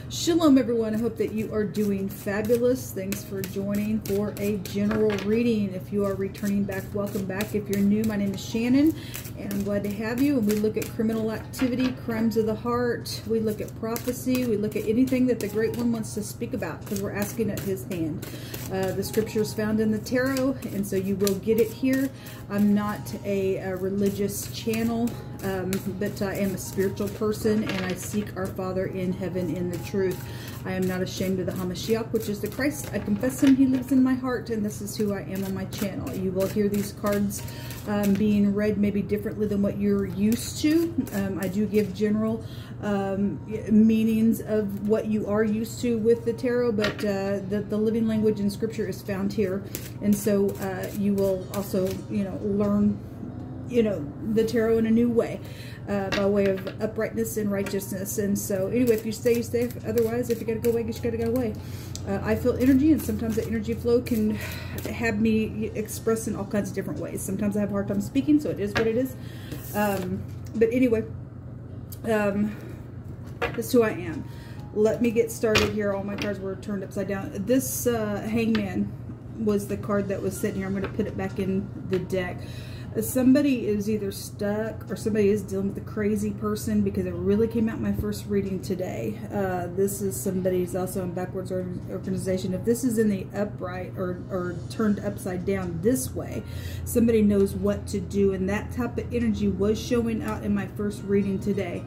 Shalom everyone, I hope that you are doing fabulous. Thanks for joining for a general reading. If you are returning back, welcome back. If you're new, my name is Shannon and I'm glad to have you. And we look at criminal activity, crimes of the heart, we look at prophecy, we look at anything that the Great One wants to speak about because we're asking at his hand. The scripture is found in the tarot, and so you will get it here. I'm not a religious channel, but I am a spiritual person, and I seek our Father in heaven in the truth. I am not ashamed of the HaMashiach, which is the Christ. I confess him, he lives in my heart, and this is who I am on my channel. You will hear these cards being read maybe differently than what you're used to. I do give general meanings of what you are used to with the tarot, but the living language in scripture is found here, and so you will also, learn, the tarot in a new way, by way of uprightness and righteousness. And so anyway, if you stay, you stay. Otherwise, if you gotta go away, you gotta go away. I feel energy, and sometimes the energy flow can have me express in all kinds of different ways. Sometimes I have a hard time speaking, so it is what it is. But anyway, that's who I am. Let me get started here. All my cards were turned upside down. This Hangman was the card that was sitting here. I'm going to put it back in the deck. Somebody is either stuck or somebody is dealing with a crazy person, because it really came out in my first reading today. This is somebody who's also in backwards organization. If this is in the upright or turned upside down this way, somebody knows what to do, and that type of energy was showing out in my first reading today.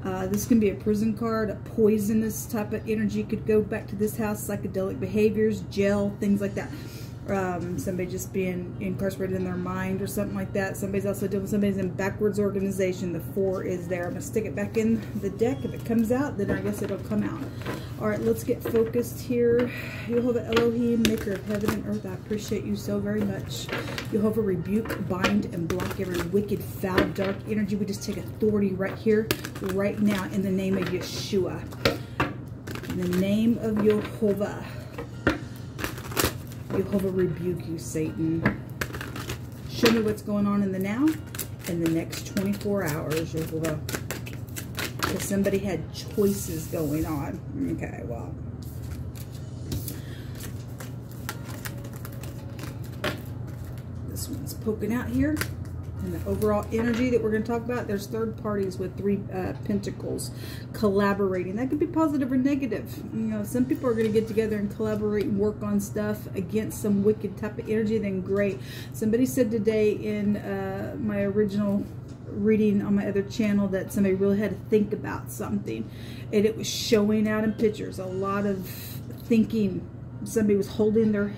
This can be a prison card, a poisonous type of energy could go back to this house, psychedelic behaviors, jail, things like that. Somebody just being incarcerated in their mind or something like that. Somebody's also dealing with somebody's in backwards organization. The 4 is there. I'm going to stick it back in the deck. If it comes out, then I guess it'll come out. All right, let's get focused here. Jehovah Elohim, maker of heaven and earth, I appreciate you so very much. Jehovah, rebuke, bind, and block every wicked, foul, dark energy. We just take authority right here, right now, in the name of Yeshua. In the name of Jehovah. Jehovah, rebuke you, Satan. Show me what's going on in the now, in the next 24 hours, Jehovah. Because somebody had choices going on. Okay, well. This one's poking out here. And the overall energy that we're going to talk about, there's third parties with 3 pentacles collaborating. That could be positive or negative. Some people are going to get together and collaborate and work on stuff against some wicked type of energy, then great. Somebody said today in my original reading on my other channel that somebody really had to think about something, and it was showing out in pictures. A lot of thinking. Somebody was holding their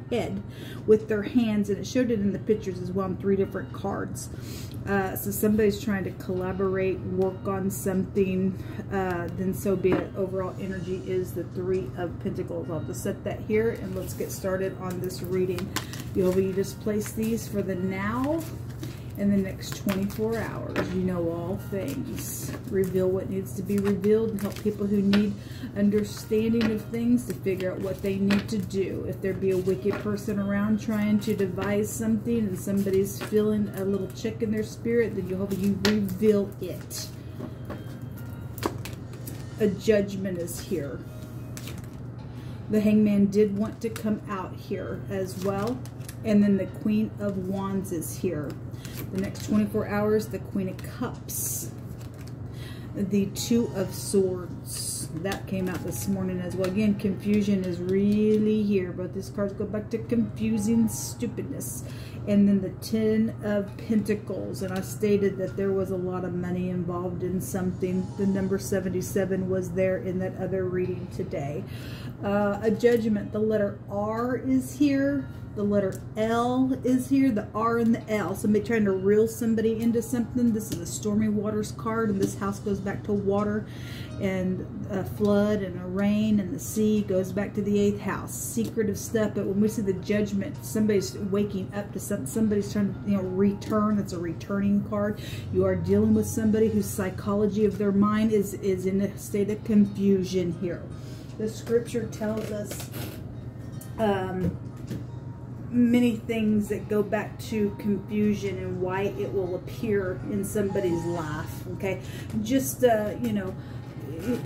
head with their hands, and it showed it in the pictures as well on 3 different cards. So somebody's trying to collaborate, work on something, then so be it. Overall energy is the 3 of Pentacles. I'll just set that here, and let's get started on this reading. You just place these for the now. In the next 24 hours, you know all things. Reveal what needs to be revealed and help people who need understanding of things to figure out what they need to do. If there be a wicked person around trying to devise something and somebody's feeling a little check in their spirit, then you reveal it. A judgment is here. The Hangman did want to come out here as well. And then the Queen of Wands is here. The next 24 hours, the Queen of Cups. The 2 of Swords. That came out this morning as well. Again, confusion is really here. But these cards go back to confusing stupidness. And then the 10 of Pentacles. And I stated that there was a lot of money involved in something. The number 77 was there in that other reading today. A judgment. The letter R is here. The letter L is here, the R and the L. Somebody trying to reel somebody into something. This is a stormy waters card, and this house goes back to water and a flood and a rain, and the sea goes back to the 8th house. Secretive stuff, but when we see the judgment, somebody's waking up to something. Somebody's trying to, return. It's a returning card. You are dealing with somebody whose psychology of their mind is in a state of confusion here. The scripture tells us many things that go back to confusion and why it will appear in somebody's life. Okay, just you know,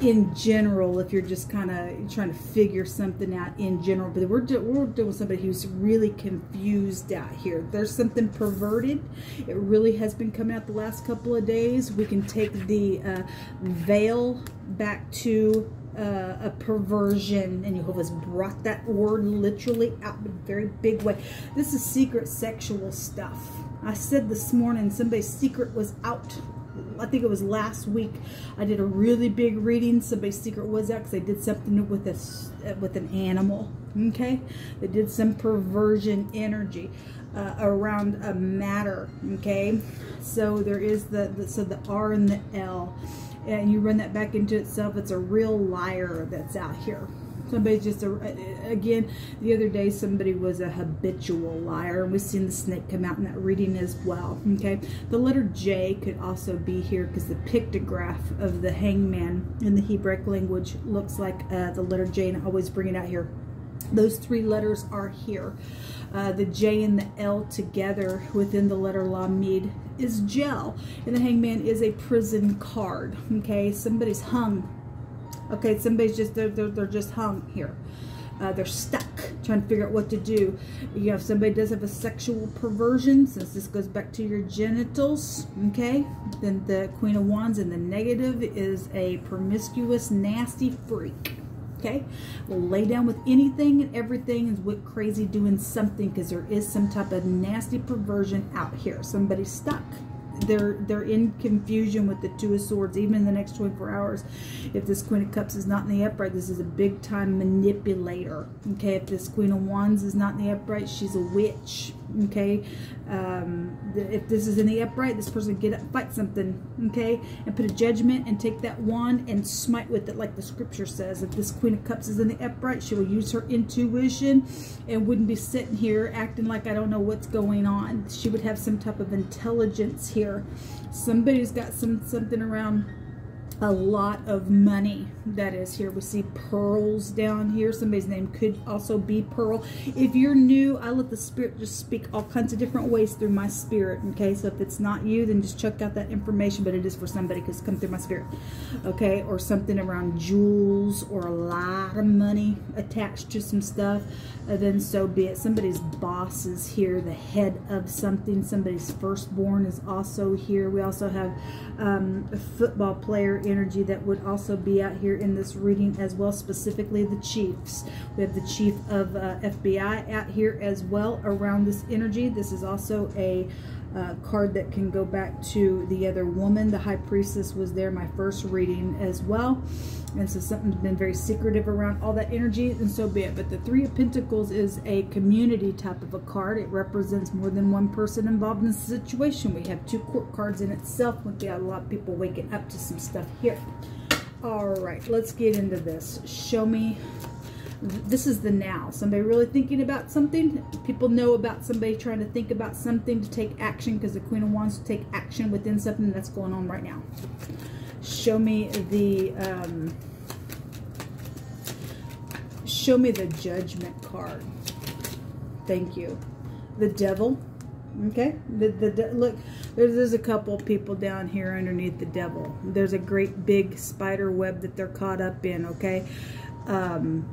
in general, if you're just kind of trying to figure something out in general. But we're dealing with somebody who's really confused out here. There's something perverted. It really has been coming out the last couple of days. We can take the veil back to a perversion, and Jehovah's brought that word literally out in a very big way. This is secret sexual stuff. I said this morning somebody's secret was out. I think it was last week. I did a really big reading. Somebody's secret was out because they did something with an animal. Okay, they did some perversion energy around a matter. Okay, so there is the R and the L. And you run that back into itself, it's a real liar that's out here. Somebody's just, again, the other day somebody was a habitual liar. And we've seen the snake come out in that reading as well. Okay, the letter J could also be here because the pictograph of the hangman in the Hebraic language looks like the letter J, and I always bring it out here. Those three letters are here. The J and the L together within the letter Lamed is gel. And the hangman is a prison card. Okay, somebody's hung. Okay, somebody's just, they're just hung here. They're stuck trying to figure out what to do. You know, if somebody does have a sexual perversion, since this goes back to your genitals, okay, then the Queen of Wands in the negative is a promiscuous, nasty freak. Okay, will lay down with anything and everything and is crazy doing something because there is some type of nasty perversion out here. Somebody's stuck. They're in confusion with the Two of Swords, even in the next 24 hours. If this Queen of Cups is not in the upright, this is a big time manipulator. Okay, if this Queen of Wands is not in the upright, she's a witch. Okay, if this is in the upright, this person get up and fight something, okay, and put a judgment and take that wand and smite with it, like the scripture says. If this Queen of Cups is in the upright, she will use her intuition and wouldn't be sitting here acting like I don't know what's going on. She would have some type of intelligence here. Somebody's got something around a lot of money that is here. We see pearls down here. Somebody's name could also be Pearl. If you're new, I let the spirit just speak all kinds of different ways through my spirit. Okay, so if it's not you, then just check out that information, but it is for somebody because it's come through my spirit. Okay, or something around jewels or a lot of money attached to some stuff, then so be it. Somebody's boss is here, the head of something. Somebody's firstborn is also here. We also have a football player energy that would also be out here in this reading as well, specifically the chiefs. We have the chief of FBI out here as well around this energy. This is also a card that can go back to the other woman. The high priestess was there my first reading as well, and so something's been very secretive around all that energy, and so be it. But the Three of Pentacles is a community type of a card. It represents more than one person involved in the situation. We have two court cards in itself. We have a lot of people waking up to some stuff here. All right, let's get into this. Show me. This is the now. Somebody really thinking about something. People know about somebody trying to think about something to take action, because the Queen of Wands to take action within something that's going on right now. Show me the Judgment card. Thank you. The Devil. Okay, look, there's a couple people down here underneath the Devil. There's a great big spider web that they're caught up in. Okay,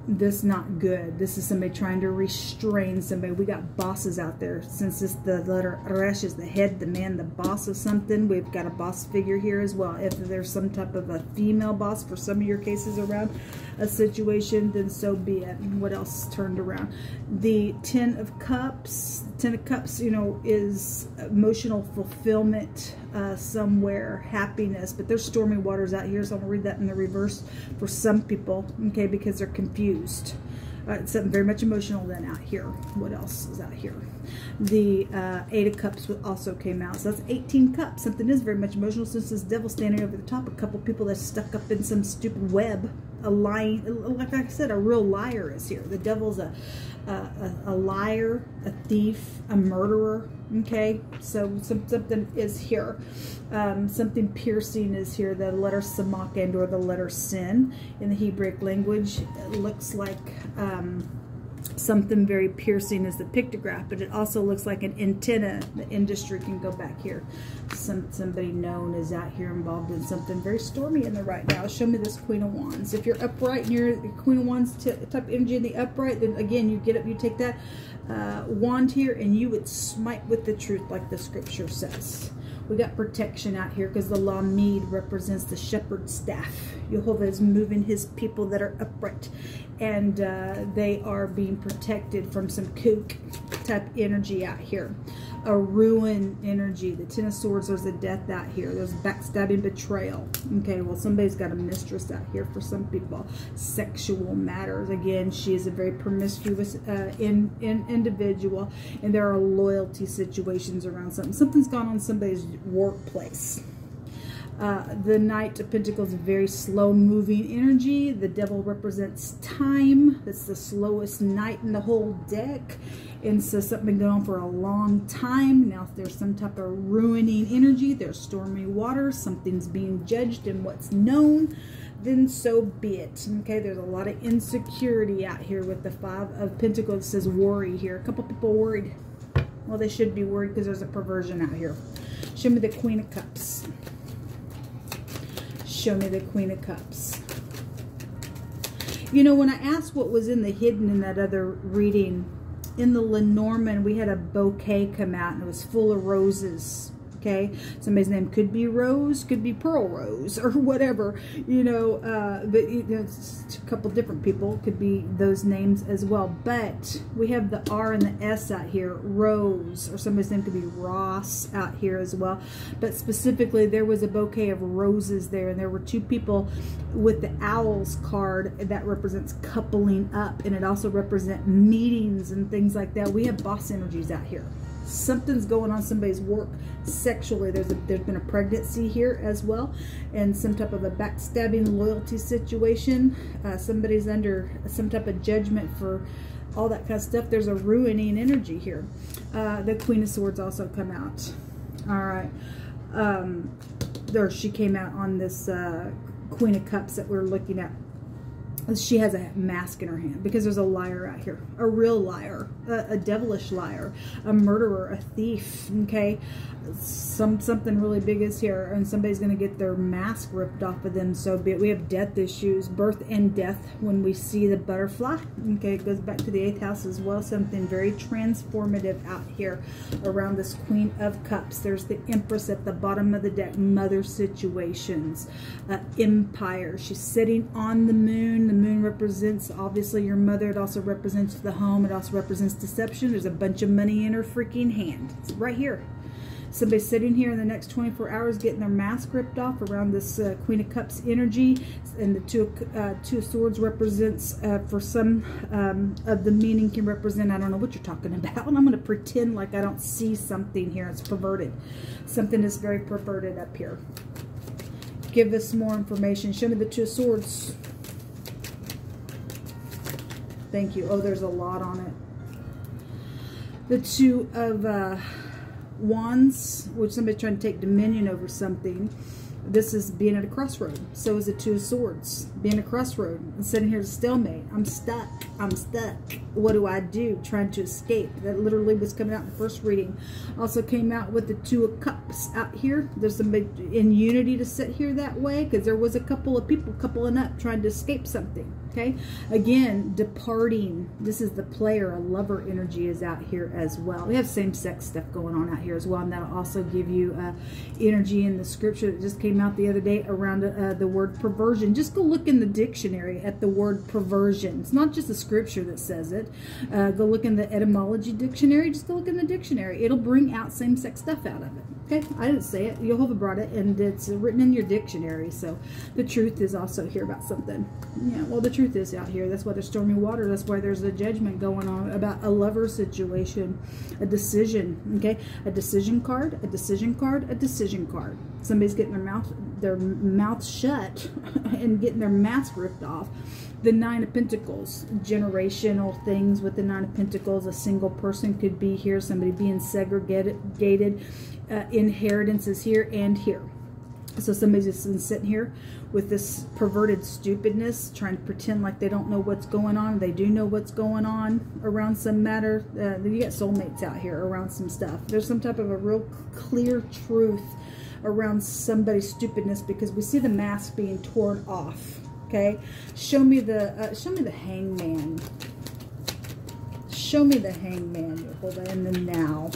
this not good. This is somebody trying to restrain somebody. We got bosses out there. Since this the letter Resh is the head, the man, the boss of something, we've got a boss figure here as well. If there's some type of a female boss for some of your cases around a situation, then so be it. What else turned around? The Ten of Cups. Ten of Cups, you know, is emotional fulfillment somewhere, happiness, but there's stormy waters out here, so I'm gonna read that in the reverse for some people, okay, because they're confused. It's something very much emotional then out here. What else is out here? The Eight of Cups also came out, so that's 18 cups. Something is very much emotional, since this Devil standing over the top. A couple people that's stuck up in some stupid web. A lying, like I said, a real liar is here. The Devil's a liar, a thief, a murderer. Okay, so something is here. Something piercing is here. The letter Samak and or the letter Sin in the Hebraic language. It looks like Something very piercing is the pictograph, but it also looks like an antenna. The industry can go back here. Somebody known is out here involved in something very stormy in the right now. Show me this Queen of Wands. If you're upright and you're the Queen of Wands type energy in the upright, then again, you get up, you take that wand here, and you would smite with the truth like the scripture says. We got protection out here because the Lamed represents the shepherd's staff. Jehovah is moving his people that are upright, and they are being protected from some kook type energy out here. A ruin energy. The Ten of Swords, there's a death out here. There's backstabbing, betrayal. Okay, well, somebody's got a mistress out here for some people. Sexual matters. Again, she is a very promiscuous individual, and there are loyalty situations around something. Something's gone on somebody's workplace. The Knight of Pentacles is very slow-moving energy. The Devil represents time. That's the slowest knight in the whole deck. And so something been going on for a long time. Now, if there's some type of ruining energy, there's stormy waters, something's being judged in what's known, then so be it. Okay, there's a lot of insecurity out here with the Five of Pentacles. It says worry here. A couple people worried. Well, they should be worried because there's a perversion out here. Show me the Queen of Cups. Show me the Queen of Cups. You know, when I asked what was in the hidden in that other reading, in the Lenormand, we had a bouquet come out, and it was full of roses. Okay, somebody's name could be Rose, could be Pearl Rose, or whatever, you know, but you know, it's a couple different people, could be those names as well. But we have the R and the S out here, Rose, or somebody's name could be Ross out here as well. But specifically, there was a bouquet of roses there, and there were two people with the Owls card that represents coupling up, and it also represents meetings and things like that. We have boss energies out here. Something's going on somebody's work sexually. There's been a pregnancy here as well, and some type of a backstabbing loyalty situation. Somebody's under some type of judgment for all that kind of stuff. There's a ruining energy here. The Queen of Swords also come out. All right, there she came out on this Queen of Cups that we're looking at. She has a mask in her hand because there's a liar out here, a real liar, a devilish liar, a murderer, a thief. Okay, something really big is here, and somebody's going to get their mask ripped off of them. So be it. We have death issues, birth and death. When we see the butterfly, okay, it goes back to the 8th house as well. Something very transformative out here around this Queen of Cups. There's the Empress at the bottom of the deck. Mother situations, empire. She's sitting on the moon. The moon represents obviously your mother. It also represents the home. It also represents deception. There's a bunch of money in her freaking hand. It's right here. Somebody's sitting here in the next 24 hours getting their mask ripped off around this Queen of Cups energy. And the Two of Swords represents, for some of the meaning can represent, I don't know what you're talking about. And I'm going to pretend like I don't see something here. It's perverted. Something is very perverted up here. Give us more information. Show me the Two of Swords. Thank you. Oh, there's a lot on it. The Two of Wands, which somebody's trying to take dominion over something. This is being at a crossroad. So is the Two of Swords. Being at a crossroad. I'm sitting here at a stalemate. I'm stuck. I'm stuck. What do I do? Trying to escape. That literally was coming out in the first reading. Also came out with the Two of Cups out here. There's somebody in unity to sit here that way, because there was a couple of people coupling up trying to escape something. Okay, again, departing. This is the player, a lover energy is out here as well. We have same-sex stuff going on out here as well, and that'll also give you energy in the scripture that just came out the other day around the word perversion. Just go look in the dictionary at the word perversion. It's not just the scripture that says it. Go look in the etymology dictionary. Just go look in the dictionary. It'll bring out same-sex stuff out of it. Okay, I didn't say it. Jehovah brought it, and it's written in your dictionary. So the truth is also here about something. Yeah, well, the truth is out here. That's why there's stormy water. That's why there's a judgment going on about a lover situation, a decision. Okay, a decision card, a decision card, a decision card. Somebody's getting their mouth shut and getting their mask ripped off. The Nine of Pentacles, generational things with the Nine of Pentacles. A single person could be here. Somebody being segregated. Inheritance is here and here. So somebody's just been sitting here with this perverted stupidness, trying to pretend like they don't know what's going on. They do know what's going on around some matter. You got soulmates out here around some stuff. There's some type of a real clear truth around somebody's stupidness, because we see the mask being torn off. Okay, show me the hangman. Show me the hangman. Hold on, and then now.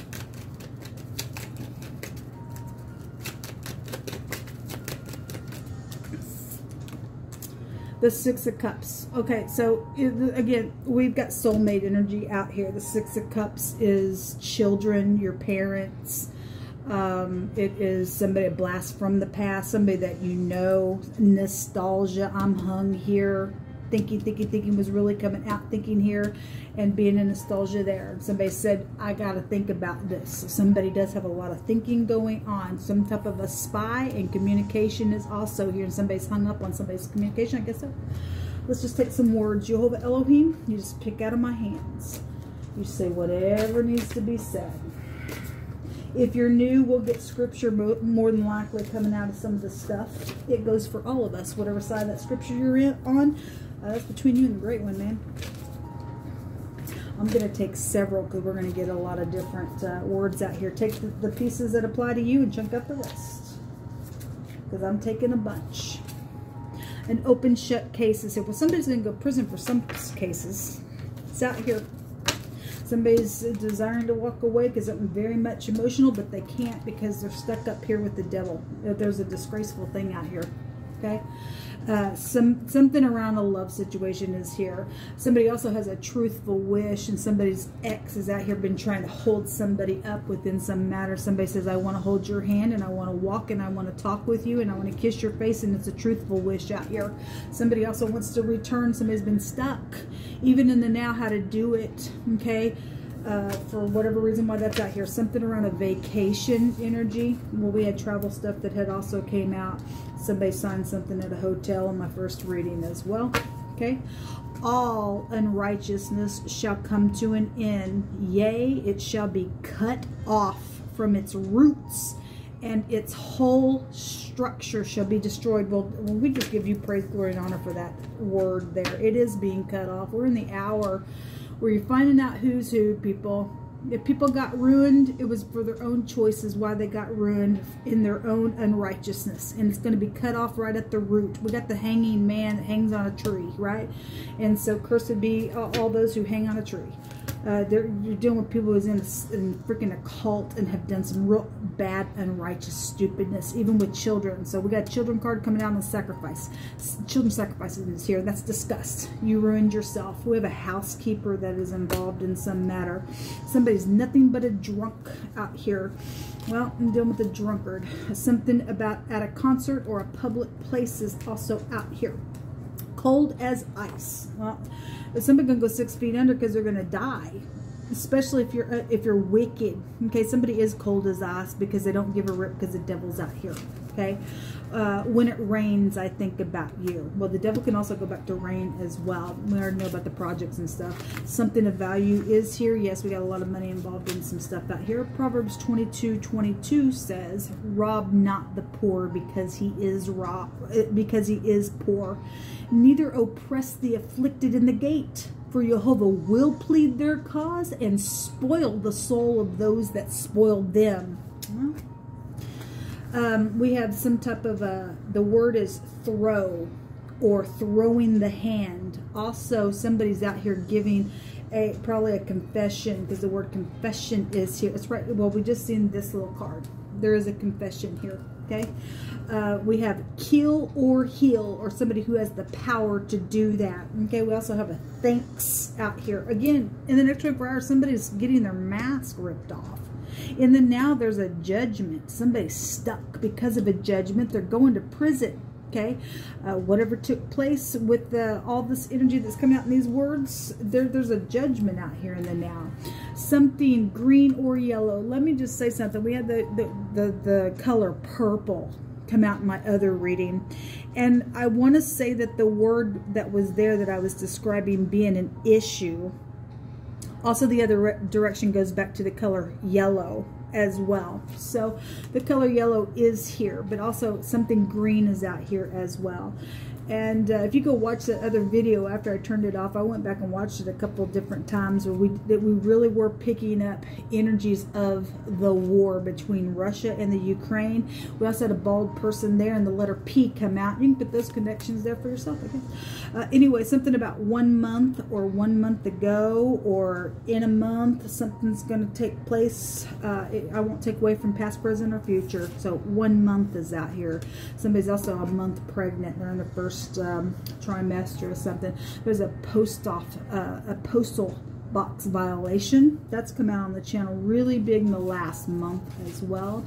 The Six of Cups. Okay, so again, we've got soulmate energy out here. The Six of Cups is children, your parents. It is somebody, a blast from the past, somebody that you know. Nostalgia. I'm hung here. Thinking was really coming out, thinking here, and being in nostalgia there. Somebody said, I got to think about this. So somebody does have a lot of thinking going on. Some type of a spy, and communication is also here, and somebody's hung up on somebody's communication, I guess so. Let's just take some words. Jehovah Elohim, you just pick out of my hands. You say whatever needs to be said. If you're new, we'll get scripture more than likely coming out of some of the stuff. It goes for all of us, whatever side of that scripture you're on. That's between you and the great one, man. I'm going to take several, because we're going to get a lot of different words out here. Take the pieces that apply to you and chunk up the rest, because I'm taking a bunch. An open shut case is here. Well, somebody's going to go to prison for some cases. It's out here. Somebody's desiring to walk away because they're very much emotional, but they can't because they're stuck up here with the devil. There's a disgraceful thing out here. Okay, something around a love situation is here. Somebody also has a truthful wish, and somebody's ex is out here been trying to hold somebody up within some matter. Somebody says, I want to hold your hand, and I want to walk, and I want to talk with you, and I want to kiss your face, and it's a truthful wish out here. Somebody also wants to return. Somebody's been stuck, even in the now, how to do it. Okay. For whatever reason why that's out here. Something around a vacation energy. Well, we had travel stuff that had also came out. Somebody signed something at a hotel in my first reading as well. Okay. All unrighteousness shall come to an end. Yea, it shall be cut off from its roots, and its whole structure shall be destroyed. Well, we just give you praise, glory, and honor for that word there. It is being cut off. We're in the hour where you're finding out who's who, people. If people got ruined, it was for their own choices why they got ruined, in their own unrighteousness. And it's going to be cut off right at the root. We got the hanging man that hangs on a tree, right? And so cursed be all those who hang on a tree. You're dealing with people who's in freaking a cult and have done some real bad, unrighteous stupidness, even with children. So we got a children card coming out on sacrifice. Children sacrifices is here. That's disgust. You ruined yourself. We have a housekeeper that is involved in some matter. Somebody's nothing but a drunk out here. Well, I'm dealing with a drunkard. Something about at a concert or a public place is also out here. Cold as ice. Well, somebody's gonna go 6 feet under because they're gonna die, especially if you're wicked. Okay, somebody is cold as ice because they don't give a rip because the devil's out here. Okay, when it rains, I think about you. Well, the devil can also go back to rain as well. We already know about the projects and stuff. Something of value is here. Yes, we got a lot of money involved in some stuff out here. Proverbs 22:22 says, "Rob not the poor because he is poor. Neither oppress the afflicted in the gate. For Jehovah will plead their cause and spoil the soul of those that spoiled them." We have some type of the word is throw, or throwing the hand. Also, somebody's out here giving probably a confession, because the word confession is here. It's right. Well, we just seen this little card. There is a confession here. Okay. We have kill or heal, or somebody who has the power to do that. Okay. We also have a thanks out here. Again, in the next 24 hours, somebody's getting their mask ripped off. And then now there's a judgment. Somebody's stuck because of a judgment. They're going to prison. Okay, whatever took place with all this energy that's coming out in these words, there's a judgment out here in the now. Something green or yellow. Let me just say something. We had the color purple come out in my other reading, and I want to say that the word that was there that I was describing being an issue. Also, the other direction goes back to the color yellow. as well. So the color yellow is here, but also something green is out here as well. And if you go watch the other video after I turned it off, I went back and watched it a couple different times where we really were picking up energies of the war between Russia and the Ukraine. We also had a bald person there and the letter P come out. You can put those connections there for yourself, I guess. Anyway, something about 1 month or 1 month ago or in a month, something's going to take place. I won't take away from past, present, or future. So 1 month is out here. Somebody's also a month pregnant. They're in the first trimester or something. There's a postal box violation that's come out on the channel really big in the last month as well.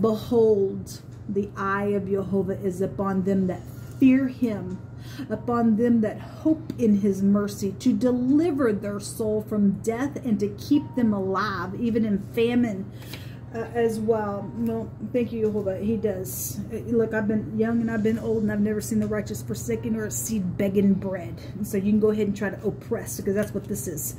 Behold, the eye of Jehovah is upon them that fear him, upon them that hope in his mercy, to deliver their soul from death and to keep them alive even in famine as well. Well, thank you, Jehovah. He does. Look, I've been young and I've been old and I've never seen the righteous forsaken or a seed begging bread. And so you can go ahead and try to oppress, because that's what this is.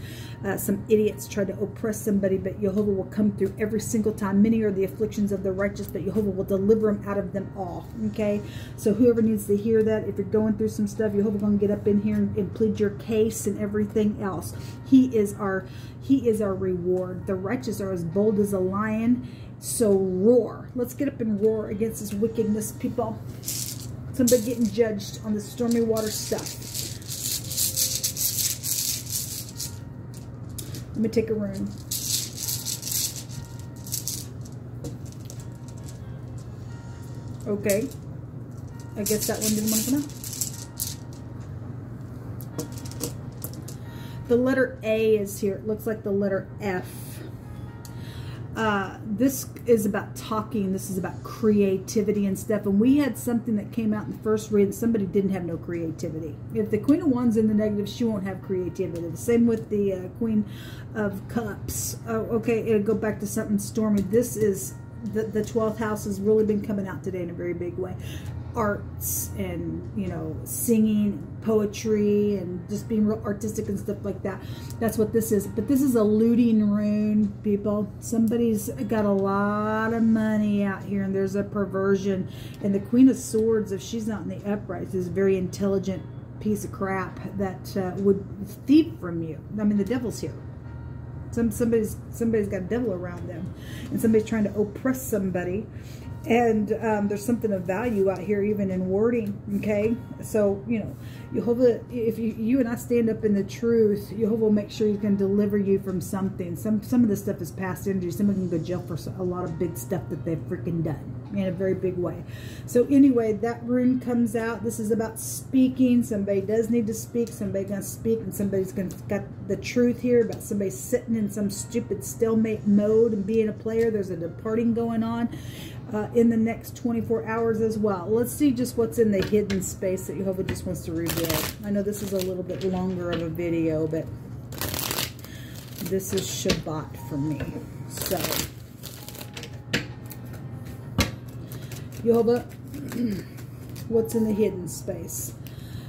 Some idiots try to oppress somebody, but Jehovah will come through every single time. Many are the afflictions of the righteous, but Jehovah will deliver them out of them all. Okay? So whoever needs to hear that, if you're going through some stuff, Jehovah going to get up in here and plead your case and everything else. He is our reward. The righteous are as bold as a lion. So roar. Let's get up and roar against this wickedness, people. Somebody getting judged on the stormy water stuff. Let me take a rune. Okay. I guess that one didn't want to come out. The letter A is here. It looks like the letter F. This is about talking. This is about creativity and stuff. And we had something that came out in the first read. Somebody didn't have no creativity. If the Queen of Wands in the negative, she won't have creativity. The same with the Queen of Cups. Okay, it'll go back to something stormy. This is the 12th house has really been coming out today in a very big way. Arts and, you know, singing, poetry, and just being real artistic and stuff like that. That's what this is. But this is a looting rune, people. Somebody's got a lot of money out here, and there's a perversion. And the Queen of Swords, if she's not in the upright, is a very intelligent piece of crap that would thief from you. I mean, the devil's here. Somebody's got a devil around them, and somebody's trying to oppress somebody. And there's something of value out here, even in wording. Okay, so you know, Jehovah, if you and I stand up in the truth, Jehovah will make sure He's going to deliver you from something. Some of this stuff is past energy. Someone can go to jail for a lot of big stuff that they've freaking done in a very big way. So anyway, that rune comes out. This is about speaking. Somebody does need to speak. Somebody's going to speak, and somebody's going to got the truth here about somebody sitting in some stupid stalemate mode and being a player. There's a departing going on. In the next 24 hours as well. Let's see just what's in the hidden space that Jehovah just wants to reveal. I know this is a little bit longer of a video, but this is Shabbat for me. So, Jehovah, what's in the hidden space?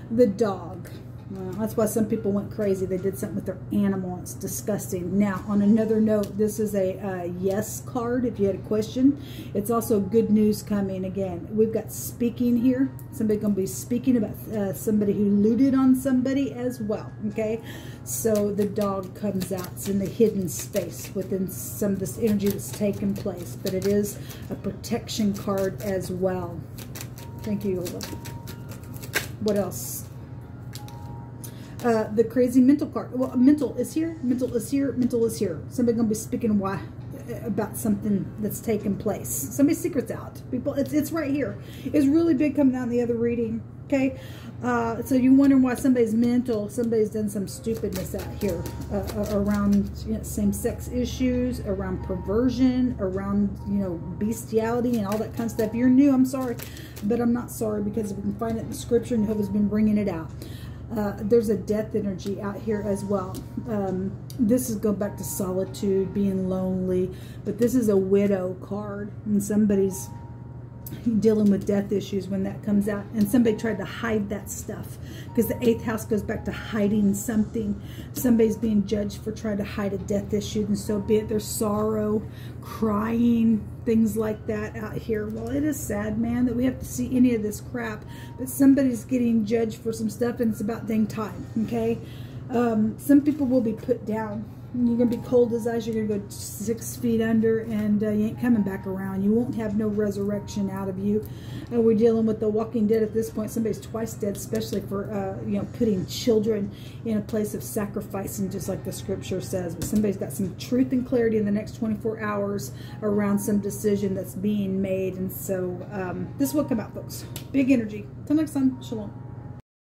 The dog. Well, that's why some people went crazy. They did something with their animal. It's disgusting. Now, on another note, this is a yes card if you had a question. It's also good news coming. Again, we've got speaking here. Somebody's going to be speaking about somebody who looted on somebody as well. Okay, so the dog comes out. It's in the hidden space within some of this energy that's taken place. But it is a protection card as well. Thank you, Yola. What else? The crazy mental card. Well, mental is here. Mental is here. Mental is here. Somebody gonna be speaking about something that's taken place. Somebody's secret's out. People, it's right here. It's really big coming out in the other reading. Okay, so you're wondering why somebody's mental. Somebody's done some stupidness out here around, you know, same-sex issues, around perversion, around, you know, bestiality and all that kind of stuff. If you're new, I'm sorry, but I'm not sorry, because we can find it in the scripture, and Jehovah's been bringing it out. There's a death energy out here as well. This is go back to solitude, being lonely, but this is a widow card, and somebody's dealing with death issues when that comes out, and somebody tried to hide that stuff, because the 8th house goes back to hiding something. Somebody's being judged for trying to hide a death issue, and so be it. There's sorrow, crying, things like that out here. Well, it is sad, man, that we have to see any of this crap, but somebody's getting judged for some stuff, and it's about dang time. Okay, some people will be put down. You're going to be cold as ice. You're going to go 6 feet under, and you ain't coming back around. You won't have no resurrection out of you. We're dealing with the Walking Dead at this point. Somebody's twice dead, especially for, you know, putting children in a place of sacrificing, just like the scripture says. But somebody's got some truth and clarity in the next 24 hours around some decision that's being made. And so this will come out, folks. Big energy. Till next time. Shalom.